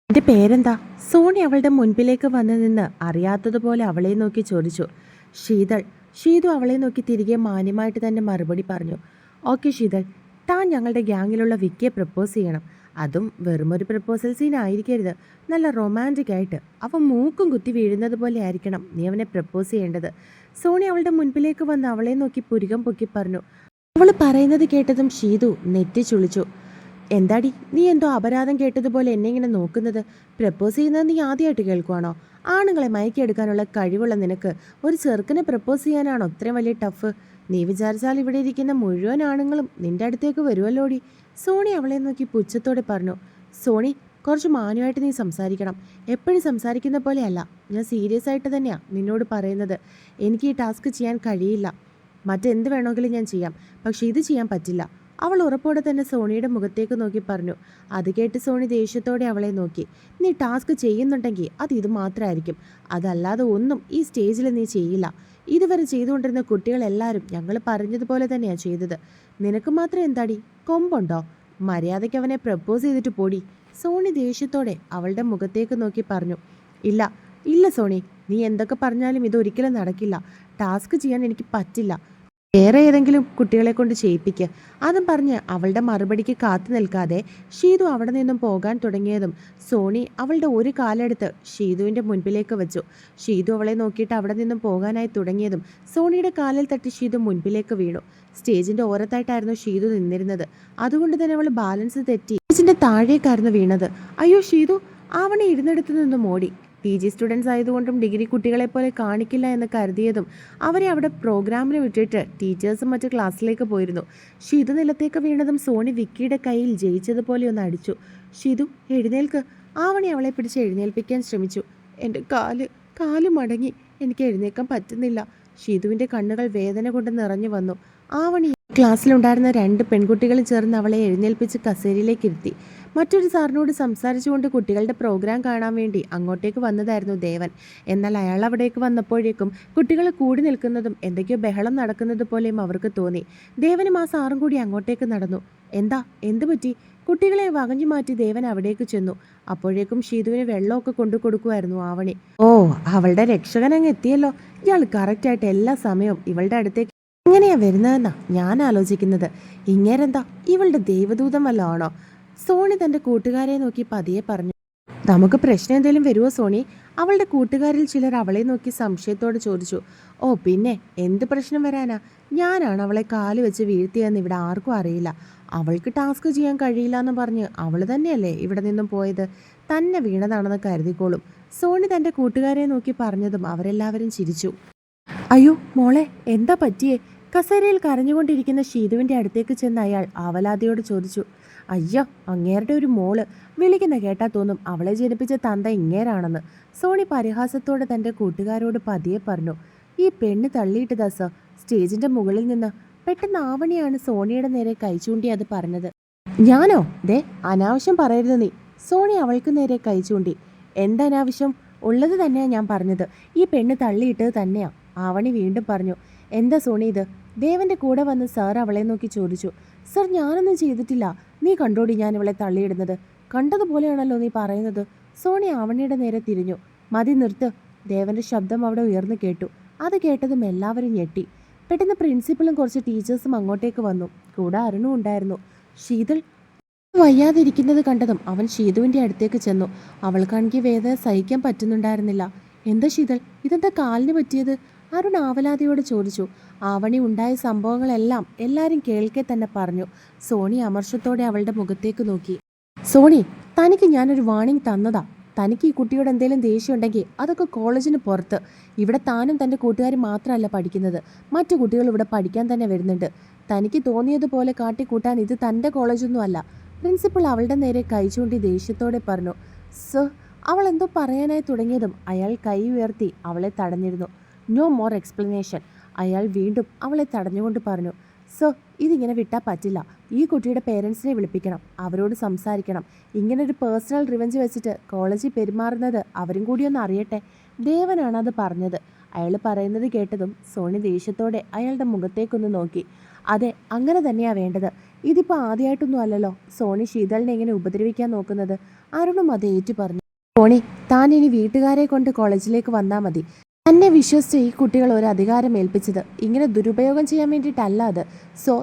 എൻ്റെ പേരെന്താ? സോണി അവളുടെ മുൻപിലേക്ക് വന്നു നിന്ന് അറിയാത്തതുപോലെ അവളെ നോക്കി ചോദിച്ചു. ശീതൾ. ഷീതു അവളെ നോക്കി തിരികെ മാന്യമായിട്ട് തന്നെ മറുപടി പറഞ്ഞു. ഓക്കെ ശീതൾ, താൻ ഞങ്ങളുടെ ഗ്യാങ്ങിലുള്ള വിക്കിയെ പ്രപ്പോസ് ചെയ്യണം. അതും വെറുമൊരു പ്രപ്പോസൽ സീൻ ആയിരിക്കരുത്. നല്ല റൊമാൻറ്റിക് ആയിട്ട് അവൻ മൂക്കും കുത്തി വീഴുന്നത് പോലെ ആയിരിക്കണം നീ അവനെ പ്രപ്പോസ് ചെയ്യേണ്ടത്. സോണി അവളുടെ മുൻപിലേക്ക് വന്ന് അവളെ നോക്കി പുരികം പൊക്കി പറഞ്ഞു. അവൾ പറയുന്നത് കേട്ടതും ഷീതു നെറ്റി ചുളിച്ചു. എന്താടി നീ എന്തോ അപരാധം കേട്ടതുപോലെ എന്നെ ഇങ്ങനെ നോക്കുന്നത്? പ്രപ്പോസ് ചെയ്യുന്നത് നീ ആദ്യമായിട്ട് കേൾക്കുവാണോ? ആണുങ്ങളെ മയക്കിയെടുക്കാനുള്ള കഴിവുള്ള നിനക്ക് ഒരു ചെറുക്കനെ പ്രപ്പോസ് ചെയ്യാനാണോ ഇത്രയും വലിയ ടഫ്? നീ വിചാരിച്ചാൽ ഇവിടെ ഇരിക്കുന്ന മുഴുവൻ ആണുങ്ങളും നിന്റെ അടുത്തേക്ക് വരുമല്ലോടി. സോണി അവളെ നോക്കി പുച്ഛത്തോടെ പറഞ്ഞു. സോണി, കുറച്ച് മാന്യമായിട്ട് നീ സംസാരിക്കണം. എപ്പോഴും സംസാരിക്കുന്ന പോലെയല്ല. ഞാൻ സീരിയസ് ആയിട്ട് തന്നെയാണ് നിന്നോട് പറയുന്നത്. എനിക്ക് ഈ ടാസ്ക് ചെയ്യാൻ കഴിയില്ല. മറ്റെന്ത് വേണമെങ്കിലും ഞാൻ ചെയ്യാം, പക്ഷെ ഇത് ചെയ്യാൻ പറ്റില്ല. അവൾ ഉറപ്പോടെ തന്നെ സോണിയുടെ മുഖത്തേക്ക് നോക്കി പറഞ്ഞു. അത് കേട്ട് സോണി ദേഷ്യത്തോടെ അവളെ നോക്കി. നീ ടാസ്ക് ചെയ്യുന്നുണ്ടെങ്കിൽ അത് ഇത് മാത്രമായിരിക്കും. അതല്ലാതെ ഒന്നും ഈ സ്റ്റേജിൽ നീ ചെയ്യില്ല. ഇതുവരെ ചെയ്തുകൊണ്ടിരുന്ന കുട്ടികളെല്ലാവരും ഞങ്ങൾ പറഞ്ഞതുപോലെ തന്നെയാണ് ചെയ്തത്. നിനക്ക് മാത്രം എന്താടി കൊമ്പുണ്ടോ? മര്യാദയ്ക്ക് അവനെ പ്രപ്പോസ് ചെയ്തിട്ട് പോടി. സോണി ദേഷ്യത്തോടെ അവളുടെ മുഖത്തേക്ക് നോക്കി പറഞ്ഞു. ഇല്ല ഇല്ല സോണി, നീ എന്തൊക്കെ പറഞ്ഞാലും ഇതൊരിക്കലും നടക്കില്ല. ടാസ്ക് ചെയ്യാൻ എനിക്ക് പറ്റില്ല. വേറെ ഏതെങ്കിലും കുട്ടികളെ കൊണ്ട് ചെയ്യിപ്പിക്കുക. അതും പറഞ്ഞ് അവളുടെ മറുപടിക്ക് കാത്തു നിൽക്കാതെ ഷീതു അവിടെ നിന്നും പോകാൻ തുടങ്ങിയതും സോണി അവളുടെ ഒരു കാലെടുത്ത് ഷീതുവിൻ്റെ മുൻപിലേക്ക് വെച്ചു. ഷീതു അവളെ നോക്കിയിട്ട് അവിടെ നിന്നും പോകാനായി തുടങ്ങിയതും സോണിയുടെ കാലിൽ തട്ടി ഷീതു മുൻപിലേക്ക് വീണു. സ്റ്റേജിൻ്റെ ഓരത്തായിട്ടായിരുന്നു ഷീതു നിന്നിരുന്നത്. അതുകൊണ്ട് തന്നെ അവൾ ബാലൻസ് തെറ്റി സ്റ്റേജിൻ്റെ താഴേക്കായിരുന്നു വീണത്. അയ്യോ ഷീതു! അവനെ ഇരുന്നിടത്തു നിന്നും ഓടി. PG സ്റ്റുഡൻസ് ആയതുകൊണ്ടും ഡിഗ്രി കുട്ടികളെ പോലെ കാണിക്കില്ല എന്ന് കരുതിയതും അവരെ അവിടെ പ്രോഗ്രാമിന് വിട്ടിട്ട് ടീച്ചേഴ്സും മറ്റു ക്ലാസ്സിലേക്ക് പോയിരുന്നു. ഷിതു നിലത്തേക്ക് വീണതും സോണി വിക്കിയുടെ കയ്യിൽ ജയിച്ചതുപോലെ ഒന്ന് അടിച്ചു. ഷിതു, എഴുന്നേൽക്ക്! ആവണി അവളെ പിടിച്ച് എഴുന്നേൽപ്പിക്കാൻ ശ്രമിച്ചു. എൻ്റെ കാല് മടങ്ങി, എനിക്ക് എഴുന്നേൽക്കാൻ പറ്റുന്നില്ല. ഷിതുവിൻ്റെ കണ്ണുകൾ വേദന കൊണ്ട് നിറഞ്ഞു വന്നു. ആവണി ക്ലാസ്സിലുണ്ടായിരുന്ന 2 പെൺകുട്ടികൾ ചേർന്ന് അവളെ എഴുന്നേൽപ്പിച്ച് കസേരയിലേക്ക് ഇരുത്തി. മറ്റൊരു സാറിനോട് സംസാരിച്ചുകൊണ്ട് കുട്ടികളുടെ പ്രോഗ്രാം കാണാൻ വേണ്ടി അങ്ങോട്ടേക്ക് വന്നതായിരുന്നു ദേവൻ. എന്നാൽ അയാൾ അവിടേക്ക് വന്നപ്പോഴേക്കും കുട്ടികൾ കൂടി നിൽക്കുന്നതും എന്തൊക്കെയോ ബഹളം നടക്കുന്നത് പോലെയും അവർക്ക് തോന്നി. ദേവനും ആ സാറും കൂടി അങ്ങോട്ടേക്ക് നടന്നു. എന്ത് പറ്റി? കുട്ടികളെ വകഞ്ഞു മാറ്റി ദേവൻ അവിടേക്ക് ചെന്നു. അപ്പോഴേക്കും ഷീതുവിന് വെള്ളമൊക്കെ കൊണ്ടു കൊടുക്കുമായിരുന്നു ആവണി. ഓ, അവളുടെ രക്ഷകൻ അങ്ങ് എത്തിയല്ലോ. ഇയാൾ കറക്റ്റായിട്ട് എല്ലാ സമയവും ഇവളുടെ അടുത്തേക്ക് എങ്ങനെയാ വരുന്നതെന്നാ ഞാൻ ആലോചിക്കുന്നത്. ഇങ്ങേരെന്താ ഇവളുടെ ദൈവദൂതം വല്ലതും ആണോ? സോണി തൻ്റെ കൂട്ടുകാരെ നോക്കി പതിയെ പറഞ്ഞു. നമുക്ക് പ്രശ്നം എന്തെങ്കിലും വരുമോ സോണി? അവളുടെ കൂട്ടുകാരിൽ ചിലർ അവളെ നോക്കി സംശയത്തോടെ ചോദിച്ചു. ഓ പിന്നെ, എന്ത് പ്രശ്നം വരാനാ? ഞാനാണ് അവളെ കാല് വെച്ച് വീഴ്ത്തിയെന്ന് ഇവിടെ ആർക്കും അറിയില്ല. അവൾക്ക് ടാസ്ക് ചെയ്യാൻ കഴിയില്ല എന്ന് പറഞ്ഞ് അവൾ തന്നെയല്ലേ ഇവിടെ നിന്നും പോയത്. തന്നെ വീണതാണെന്ന് കരുതിക്കോളും. സോണി തൻ്റെ കൂട്ടുകാരെ നോക്കി പറഞ്ഞതും അവരെല്ലാവരും ചിരിച്ചു. അയ്യോ മോളെ, എന്താ പറ്റിയേ? കസേരയിൽ കരഞ്ഞുകൊണ്ടിരിക്കുന്ന ഷീതുവിൻ്റെ അടുത്തേക്ക് ചെന്ന് അയാൾ ആവലാതിയോട് ചോദിച്ചു. അയ്യോ, അങ്ങേരുടെ ഒരു മോള് വിളിക്കുന്ന കേട്ടാ തോന്നും അവളെ ജനിപ്പിച്ച തന്ത ഇങ്ങേരാണെന്ന്. സോണി പരിഹാസത്തോടെ തൻ്റെ കൂട്ടുകാരോട് പതിയെ പറഞ്ഞു. ഈ പെണ്ണ് തള്ളിയിട്ടതാ സർ സ്റ്റേജിൻ്റെ മുകളിൽ നിന്ന്. പെട്ടെന്ന് ആവണിയാണ് സോണിയുടെ നേരെ കൈ ചൂണ്ടി അത് പറഞ്ഞത്. ഞാനോ? ദേ, അനാവശ്യം പറയരുത് നീ. സോണി അവൾക്ക് നേരെ കൈ ചൂണ്ടി. എന്തനാവശ്യം? ഉള്ളത് തന്നെയാണ് ഞാൻ പറഞ്ഞത്. ഈ പെണ്ണ് തള്ളിയിട്ടത് തന്നെയാ. ആവണി വീണ്ടും പറഞ്ഞു. എന്താ സോണി ഇത്? ദേവന്റെ കൂടെ വന്ന് സാർ അവളെ നോക്കി ചോദിച്ചു. സർ, ഞാനൊന്നും ചെയ്തിട്ടില്ല. നീ കണ്ടോടി ഞാൻ ഇവളെ തള്ളിയിടുന്നത്? കണ്ടതുപോലെയാണല്ലോ നീ പറയുന്നത്. സോണി ആവണിയുടെ നേരെ തിരിഞ്ഞു. മതി, നിർത്ത്! ദേവന്റെ ശബ്ദം അവിടെ ഉയർന്നു കേട്ടു. അത് കേട്ടതും എല്ലാവരും ഞെട്ടി. പെട്ടെന്ന് പ്രിൻസിപ്പലും കുറച്ച് ടീച്ചേഴ്സും അങ്ങോട്ടേക്ക് വന്നു. കൂടെ അരുണും ഉണ്ടായിരുന്നു. ശീതൾ വയ്യാതിരിക്കുന്നത് കണ്ടതും അവൻ ഷീതുവിൻ്റെ അടുത്തേക്ക് ചെന്നു. അവൾക്കാണെങ്കിൽ വേദന സഹിക്കാൻ പറ്റുന്നുണ്ടായിരുന്നില്ല. എന്താ ശീതൾ, ഇതെന്താ കാലിന് പറ്റിയത്? അരുൺ ആവലാതിയോട് ചോദിച്ചു. ആവണി ഉണ്ടായ സംഭവങ്ങളെല്ലാം എല്ലാവരും കേൾക്കെ തന്നെ പറഞ്ഞു. സോണി അമർഷത്തോടെ അവളുടെ മുഖത്തേക്ക് നോക്കി. സോണി, തനിക്ക് ഞാനൊരു വാണിംഗ് തന്നതാ. തനിക്ക് ഈ കുട്ടിയോട് എന്തെങ്കിലും ദേഷ്യം ഉണ്ടെങ്കിൽ അതൊക്കെ കോളേജിന് പുറത്ത്. ഇവിടെ താനും തൻ്റെ കൂട്ടുകാരും മാത്രമല്ല പഠിക്കുന്നത്, മറ്റു കുട്ടികൾ ഇവിടെ പഠിക്കാൻ തന്നെ വരുന്നുണ്ട്. തനിക്ക് തോന്നിയതുപോലെ കാട്ടിക്കൂട്ടാൻ ഇത് തൻ്റെ കോളേജൊന്നും അല്ല. പ്രിൻസിപ്പൾ അവളുടെ നേരെ കൈ ചൂണ്ടി ദേഷ്യത്തോടെ പറഞ്ഞു. സർ, അവൾ എന്തോ പറയാനായി തുടങ്ങിയതും അയാൾ കൈ ഉയർത്തി അവളെ തടഞ്ഞിരുന്നു. No more explanation. അയാൾ വീണ്ടും അവളെ തടഞ്ഞുകൊണ്ട് പറഞ്ഞു. സർ, ഇതിങ്ങനെ വിട്ടാൽ പറ്റില്ല. ഈ കുട്ടിയുടെ പേരൻസിനെ വിളിപ്പിക്കണം, അവരോട് സംസാരിക്കണം. ഇങ്ങനൊരു പേഴ്സണൽ റിവെഞ്ച് വെച്ചിട്ട് കോളേജിൽ പെരുമാറുന്നത് അവരും കൂടി ഒന്ന് അറിയട്ടെ. ദേവനാണ് അത് പറഞ്ഞത്. അയാൾ പറയുന്നത് കേട്ടതും സോണി ദേഷ്യത്തോടെ അയാളുടെ മുഖത്തേക്കൊന്ന് നോക്കി. അതെ, അങ്ങനെ തന്നെയാണ് വേണ്ടത്. ഇതിപ്പോൾ ആദ്യമായിട്ടൊന്നും അല്ലല്ലോ സോണി ശീതളിനെ എങ്ങനെ ഉപദ്രവിക്കാൻ നോക്കുന്നത്. അരുണും അത് ഏറ്റു പറഞ്ഞു. സോണി, താൻ ഇനി വീട്ടുകാരെ കൊണ്ട് കോളേജിലേക്ക് വന്നാൽ മതി. തന്നെ വിശ്വസിച്ച് ഈ കുട്ടികൾ ഒരു അധികാരം ഏൽപ്പിച്ചത് ഇങ്ങനെ ദുരുപയോഗം ചെയ്യാൻ വേണ്ടിയിട്ടല്ല അത്. സോ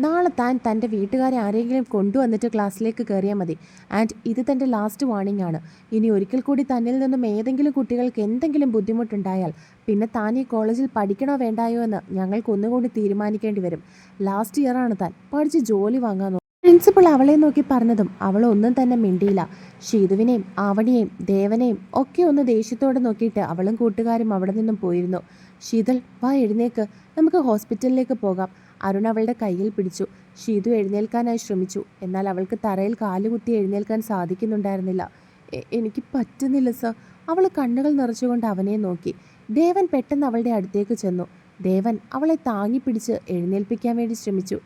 നാളെ താൻ തൻ്റെ വീട്ടുകാരെ ആരെങ്കിലും കൊണ്ടുവന്നിട്ട് ക്ലാസ്സിലേക്ക് കയറിയാൽ മതി. ആൻഡ് ഇത് തൻ്റെ ലാസ്റ്റ് വാർണിംഗ് ആണ്. ഇനി ഒരിക്കൽ കൂടി തന്നിൽ നിന്നും ഏതെങ്കിലും കുട്ടികൾക്ക് എന്തെങ്കിലും ബുദ്ധിമുട്ടുണ്ടായാൽ പിന്നെ താൻ ഈ കോളേജിൽ പഠിക്കണോ വേണ്ടായോ എന്ന് ഞങ്ങൾക്ക് ഒന്നുകൂടി തീരുമാനിക്കേണ്ടി വരും. ലാസ്റ്റ് ഇയറാണ് താൻ, പഠിച്ച് ജോലി വാങ്ങാൻ. പ്രിൻസിപ്പൾ അവളെ നോക്കി പറഞ്ഞതും അവൾ ഒന്നും തന്നെ മിണ്ടിയില്ല. ഷീതുവിനെയും ആവണിയെയും ദേവനെയും ഒക്കെ ഒന്ന് ദേഷ്യത്തോടെ നോക്കിയിട്ട് അവളും കൂട്ടുകാരും അവിടെ നിന്നും പോയിരുന്നു. ശീതൾ, വാ എഴുന്നേക്ക്, നമുക്ക് ഹോസ്പിറ്റലിലേക്ക് പോകാം. അരുൺ അവളുടെ കയ്യിൽ പിടിച്ചു. ഷീതു എഴുന്നേൽക്കാനായി ശ്രമിച്ചു. എന്നാൽ അവൾക്ക് തറയിൽ കാലുകുത്തി എഴുന്നേൽക്കാൻ സാധിക്കുന്നുണ്ടായിരുന്നില്ല. എനിക്ക് പറ്റുന്നില്ല സർ. അവൾ കണ്ണുകൾ നിറച്ചുകൊണ്ട് അവനെ നോക്കി. ദേവൻ പെട്ടെന്ന് അവളുടെ അടുത്തേക്ക് ചെന്നു. ദേവൻ അവളെ താങ്ങി പിടിച്ച് എഴുന്നേൽപ്പിക്കാൻ വേണ്ടി ശ്രമിച്ചു.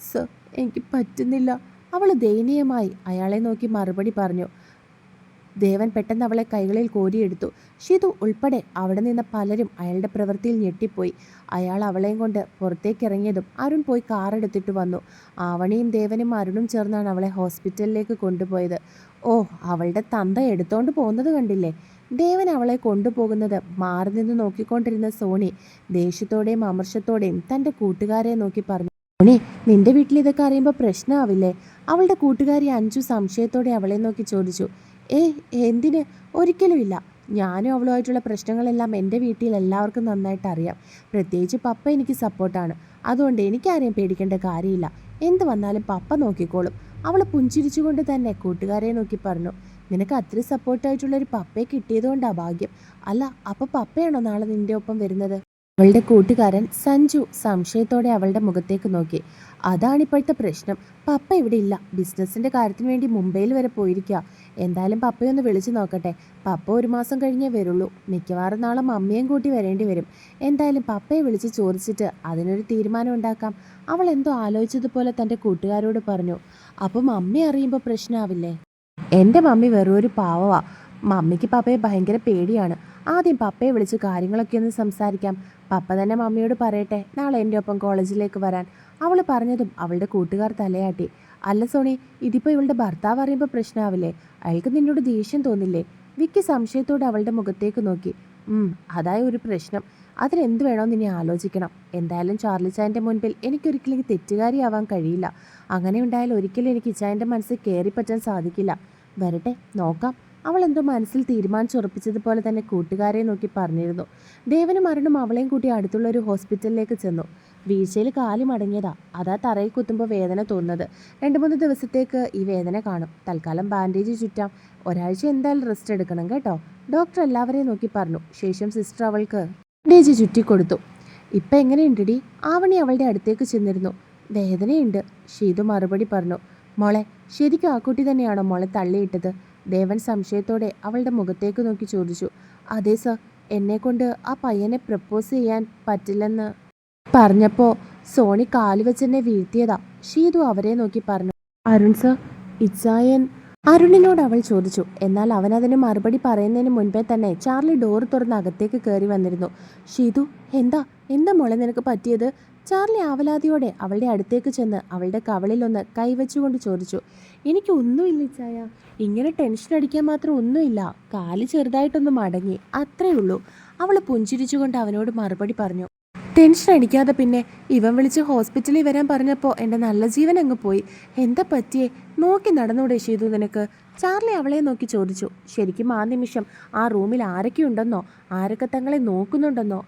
സർ, എനിക്ക് പറ്റുന്നില്ല. അവൾ ദയനീയമായി അയാളെ നോക്കി മറുപടി പറഞ്ഞു. ദേവൻ പെട്ടെന്ന് അവളെ കൈകളിൽ കോരിയെടുത്തു. ഷിതു ഉൾപ്പെടെ അവിടെ നിന്ന് പലരും അയാളുടെ പ്രവൃത്തിയിൽ ഞെട്ടിപ്പോയി. അയാൾ അവളെയും കൊണ്ട് പുറത്തേക്കിറങ്ങിയതും അരുൺ പോയി കാറെടുത്തിട്ട് വന്നു. ആവണിയും ദേവനും അരുണും ചേർന്നാണ് അവളെ ഹോസ്പിറ്റലിലേക്ക് കൊണ്ടുപോയത്. ഓ, അവളുടെ തന്ത എടുത്തോണ്ട് പോകുന്നത് കണ്ടില്ലേ? ദേവൻ അവളെ കൊണ്ടുപോകുന്നത് മാറി നിന്ന് നോക്കിക്കൊണ്ടിരുന്ന സോണി ദേഷ്യത്തോടെയും അമർഷത്തോടെയും തൻ്റെ കൂട്ടുകാരെ നോക്കി പറഞ്ഞു. സോണി, നിന്റെ വീട്ടിൽ ഇതൊക്കെ അറിയുമ്പോൾ പ്രശ്നമാവില്ലേ? അവളുടെ കൂട്ടുകാരി അഞ്ജു സംശയത്തോടെ അവളെ നോക്കി ചോദിച്ചു. എന്തിന്? ഒരിക്കലുമില്ല. ഞാനും അവളുമായിട്ടുള്ള പ്രശ്നങ്ങളെല്ലാം എൻ്റെ വീട്ടിൽ എല്ലാവർക്കും നന്നായിട്ട് അറിയാം. പ്രത്യേകിച്ച് പപ്പ എനിക്ക് സപ്പോർട്ടാണ്. അതുകൊണ്ട് എനിക്കാരെയും പേടിക്കേണ്ട കാര്യമില്ല. എന്ത് വന്നാലും പപ്പ നോക്കിക്കോളും. അവൾ പുഞ്ചിരിച്ചുകൊണ്ട് തന്നെ കൂട്ടുകാരെ നോക്കി പറഞ്ഞു. നിനക്ക് അത്ര സപ്പോർട്ടായിട്ടുള്ളൊരു പപ്പയെ കിട്ടിയതുകൊണ്ടാണ് ഭാഗ്യം. അല്ല, അപ്പോൾ പപ്പയാണോ നാളെ നിൻ്റെ ഒപ്പം വരുന്നത്? അവളുടെ കൂട്ടുകാരൻ സഞ്ജു സംശയത്തോടെ അവളുടെ മുഖത്തേക്ക് നോക്കി. അതാണിപ്പോഴത്തെ പ്രശ്നം. പപ്പ ഇവിടെ ഇല്ല. ബിസിനസ്സിൻ്റെ കാര്യത്തിന് വേണ്ടി മുംബൈയിൽ വരെ പോയിരിക്കുക. എന്തായാലും പപ്പയൊന്ന് വിളിച്ചു നോക്കട്ടെ. പപ്പ 1 മാസം കഴിഞ്ഞേ വരുള്ളൂ. മിക്കവാറും നാളെ മമ്മിയും കൂട്ടി വരേണ്ടി വരും. എന്തായാലും പപ്പയെ വിളിച്ച് ചോദിച്ചിട്ട് അതിനൊരു തീരുമാനം ഉണ്ടാക്കാം. അവൾ എന്തോ ആലോചിച്ചതുപോലെ തൻ്റെ കൂട്ടുകാരോട് പറഞ്ഞു. അപ്പം മമ്മി അറിയുമ്പോൾ പ്രശ്നമാവില്ലേ? എൻ്റെ മമ്മി വെറും ഒരു പാവമാ. മമ്മിക്ക് പപ്പയെ ഭയങ്കര പേടിയാണ്. ആദ്യം പപ്പയെ വിളിച്ച് കാര്യങ്ങളൊക്കെ ഒന്ന് സംസാരിക്കാം. പപ്പ തന്നെ മമ്മിയോട് പറയട്ടെ നാളെ എൻ്റെ ഒപ്പം കോളേജിലേക്ക് വരാൻ. അവൾ പറഞ്ഞതും അവളുടെ കൂട്ടുകാർ തലയാട്ടി. അല്ല സോണി, ഇതിപ്പോൾ ഇവളുടെ ഭർത്താവ് അറിയുമ്പോൾ പ്രശ്നമാവില്ലേ? അയാൾക്ക് നിന്നോട് ദേഷ്യം തോന്നില്ലേ? വിക്കി സംശയത്തോടെ അവളുടെ മുഖത്തേക്ക് നോക്കി. അതായ ഒരു പ്രശ്നം. അതിനെന്ത് വേണമെന്ന് ഇനി ആലോചിക്കണം. എന്തായാലും ചാർലി ചായൻ്റെ മുൻപിൽ എനിക്കൊരിക്കലും തെറ്റുകാരിയാവാൻ കഴിയില്ല. അങ്ങനെ ഉണ്ടായാൽ ഒരിക്കലും എനിക്ക് ചായൻ്റെ മനസ്സിൽ കയറിപ്പറ്റാൻ സാധിക്കില്ല. വരട്ടെ, നോക്കാം. അവൾ എന്തോ മനസ്സിൽ തീരുമാനിച്ചുറപ്പിച്ചതുപോലെ തന്നെ കൂട്ടുകാരെ നോക്കി പറഞ്ഞിരുന്നു. ദേവനും അരുണും അവളെയും കൂട്ടി അടുത്തുള്ള ഒരു ഹോസ്പിറ്റലിലേക്ക് ചെന്നു. വീഴ്ചയിൽ കാല് മടങ്ങിയതാ. അതാ തറയിൽ കുത്തുമ്പോൾ വേദന തോന്നുന്നത്. 2-3 ദിവസത്തേക്ക് ഈ വേദന കാണും. തൽക്കാലം ബാൻഡേജ് ചുറ്റാം. ഒരാഴ്ച എന്തായാലും റെസ്റ്റ് എടുക്കണം കേട്ടോ, ഡോക്ടർ എല്ലാവരെയും നോക്കി പറഞ്ഞു. ശേഷം സിസ്റ്റർ അവൾക്ക് ബാൻഡേജ് ചുറ്റിക്കൊടുത്തു. ഇപ്പം എങ്ങനെയുണ്ടടി? ആവണി അവളുടെ അടുത്തേക്ക് ചെന്നിരുന്നു. വേദനയുണ്ട്, ഷീതു മറുപടി പറഞ്ഞു. മോളെ, ശരിക്കും ആ കുട്ടി തന്നെയാണോ മോളെ തള്ളിയിട്ടത്? ദേവൻ സംശയത്തോടെ അവളുടെ മുഖത്തേക്ക് നോക്കി ചോദിച്ചു. അതെ സർ, എന്നെക്കൊണ്ട് ആ പയ്യനെ പ്രപ്പോസ് ചെയ്യാൻ പറ്റില്ലെന്ന് പറഞ്ഞപ്പോൾ സോണി കാലുവെച്ചെന്നെ വീഴ്ത്തിയതാ, ഷീതു അവരെ നോക്കി പറഞ്ഞു. അരുൺ സർ, ഇച്ചായൻ അരുണിനോട് അവൾ ചോദിച്ചു. എന്നാൽ അവനതിന് മറുപടി പറയുന്നതിന് മുൻപേ തന്നെ ചാർലി ഡോർ തുറന്ന് അകത്തേക്ക് കയറി വന്നിരുന്നു. ഷീതു, എന്താ മോളെ നിനക്ക് പറ്റിയത്? ചാർലി ആവലാതിയോടെ അവളുടെ അടുത്തേക്ക് ചെന്ന് അവളുടെ കവളിലൊന്ന് കൈവച്ചുകൊണ്ട് ചോദിച്ചു. എനിക്കൊന്നുമില്ല ചായ, ഇങ്ങനെ ടെൻഷൻ അടിക്കാൻ മാത്രം ഒന്നുമില്ല. കാല് ചെറുതായിട്ടൊന്ന് മടങ്ങി, അത്രേ ഉള്ളൂ. അവൾ പുഞ്ചിരിച്ചുകൊണ്ട് അവനോട് മറുപടി പറഞ്ഞു. ടെൻഷൻ അടിക്കാതെ പിന്നെ? ഇവൻ വിളിച്ച് ഹോസ്പിറ്റലിൽ വരാൻ പറഞ്ഞപ്പോൾ എൻ്റെ നല്ല ജീവൻ അങ്ങ് പോയി. എന്താ പറ്റിയേ? നോക്കി നടന്നൂടെ ചെയ്തു നിനക്ക്? ചാർലി അവളെ നോക്കി ചോദിച്ചു. ശരിക്കും ആ നിമിഷം ആ റൂമിൽ ആരൊക്കെയുണ്ടെന്നോ ആരൊക്കെ തങ്ങളെ നോക്കുന്നുണ്ടെന്നോ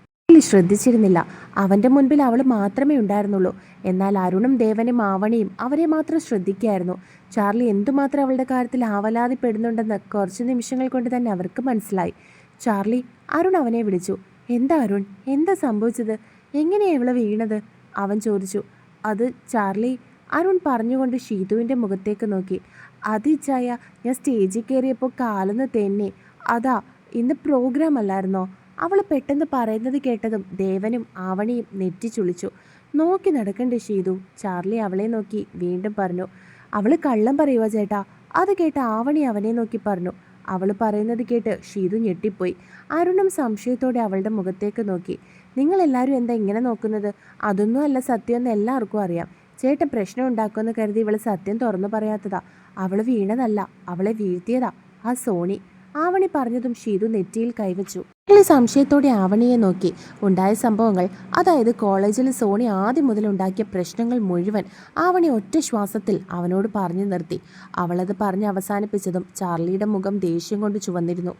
ശ്രദ്ധിച്ചിരുന്നില്ല. അവൻ്റെ മുൻപിൽ അവൾ മാത്രമേ ഉണ്ടായിരുന്നുള്ളൂ. എന്നാൽ അരുണും ദേവനും ആവണിയും അവരെ മാത്രം ശ്രദ്ധിക്കുകയായിരുന്നു. ചാർലി എന്തുമാത്രം അവളുടെ കാര്യത്തിൽ ആവലാതിപ്പെടുന്നുണ്ടെന്ന് കുറച്ച് നിമിഷങ്ങൾ കൊണ്ട് തന്നെ അവർക്ക് മനസ്സിലായി. ചാർലി, അരുൺ അവനെ വിളിച്ചു. എന്താ അരുൺ, എന്താ സംഭവിച്ചത്? എങ്ങനെയാണ് ഇവളെ വീണത്? അവൻ ചോദിച്ചു. അത് ചാർലി, അരുൺ പറഞ്ഞുകൊണ്ട് ഷീതുവിൻ്റെ മുഖത്തേക്ക് നോക്കി. അത് ഇച്ചായ, ഞാൻ സ്റ്റേജിൽ കയറിയപ്പോൾ കാലൊന്ന് തെന്നി. അതാ, ഇന്ന് പ്രോഗ്രാം അല്ലായിരുന്നോ? അവൾ പെട്ടെന്ന് പറയുന്നത് കേട്ടതും ദേവനും ആവണിയും നെറ്റിച്ചുളിച്ചു. നോക്കി നടക്കണ്ടേ ഷീതു? ചാർലി അവളെ നോക്കി വീണ്ടും പറഞ്ഞു. അവൾ കള്ളം പറയുക ചേട്ടാ. അത് കേട്ട് ആവണി അവനെ നോക്കി പറഞ്ഞു. അവൾ പറയുന്നത് കേട്ട് ഷീതു ഞെട്ടിപ്പോയി. അരുണും സംശയത്തോടെ അവളുടെ മുഖത്തേക്ക് നോക്കി. നിങ്ങളെല്ലാവരും എന്താ ഇങ്ങനെ നോക്കുന്നത്? അതൊന്നും അല്ല സത്യമെന്ന് എല്ലാവർക്കും അറിയാം. ചേട്ടൻ പ്രശ്നം ഉണ്ടാക്കുമെന്ന് കരുതി ഇവള് സത്യം തുറന്നു പറയാത്തതാ. അവള് വീണതല്ല, അവളെ വീഴ്ത്തിയതാ ആ സോണി. ആവണി പറഞ്ഞതും ഷീതു നെറ്റിയിൽ കൈവച്ചു. ഈ സംശയത്തോടെ ആവണിയെ നോക്കി. ഉണ്ടായ സംഭവങ്ങൾ, അതായത് കോളേജിൽ സോണി ആദ്യം മുതൽ ഉണ്ടാക്കിയ പ്രശ്നങ്ങൾ മുഴുവൻ ആവണി ഒറ്റ ശ്വാസത്തിൽ അവനോട് പറഞ്ഞു നിർത്തി. അവളത് പറഞ്ഞ് അവസാനിപ്പിച്ചതും ചാർലിയുടെ മുഖം ദേഷ്യം കൊണ്ട് ചുവന്നിരുന്നു.